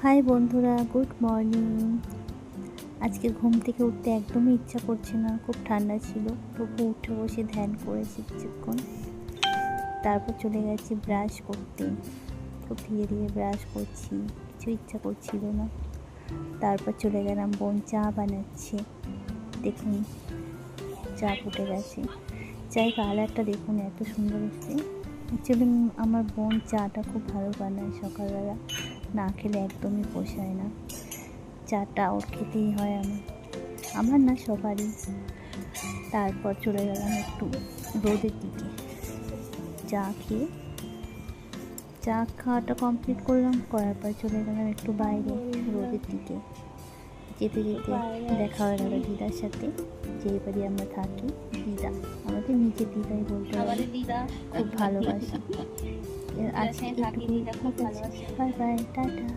High বন্ধুরা, good morning. আজকে ঘুম থেকে উঠতে একদমই ইচ্ছা করছে না, খুব ঠান্ডা ছিল, তবু উঠে বসে ধ্যান করেছি কিছুক্ষণ। তারপর চলে গেছি ব্রাশ করতে। খুব ধীরে ধীরে ব্রাশ করছি, কিছু ইচ্ছা করছিল না। তারপর চলে গেলাম, বোন চা বানাচ্ছে। দেখুন চা ফুটে গেছে, চায়ের কালারটা দেখুন এত সুন্দর এসেছে। অ্যাকচুয়ালি আমার বোন চাটা খুব ভালো বানায়, সকালবেলা না খেলে একদমই পোষায় না। চাটা ওর খেতেই হয়, আমার না সবারই। তারপর চলে গেলাম একটু রোদের দিকে। চা খাওয়াটা কমপ্লিট করলাম, করার পর চলে গেলাম একটু বাইরে রোদের দিকে। যেতে যেতে দেখা হয়ে গেল দিদার সাথে, যে বাড়ি আমরা থাকি। দিদা আমাদের নিজের দিদাই বলতে পারি, খুব ভালোবাসি। আজকে একটু বাই বাই, টাটা।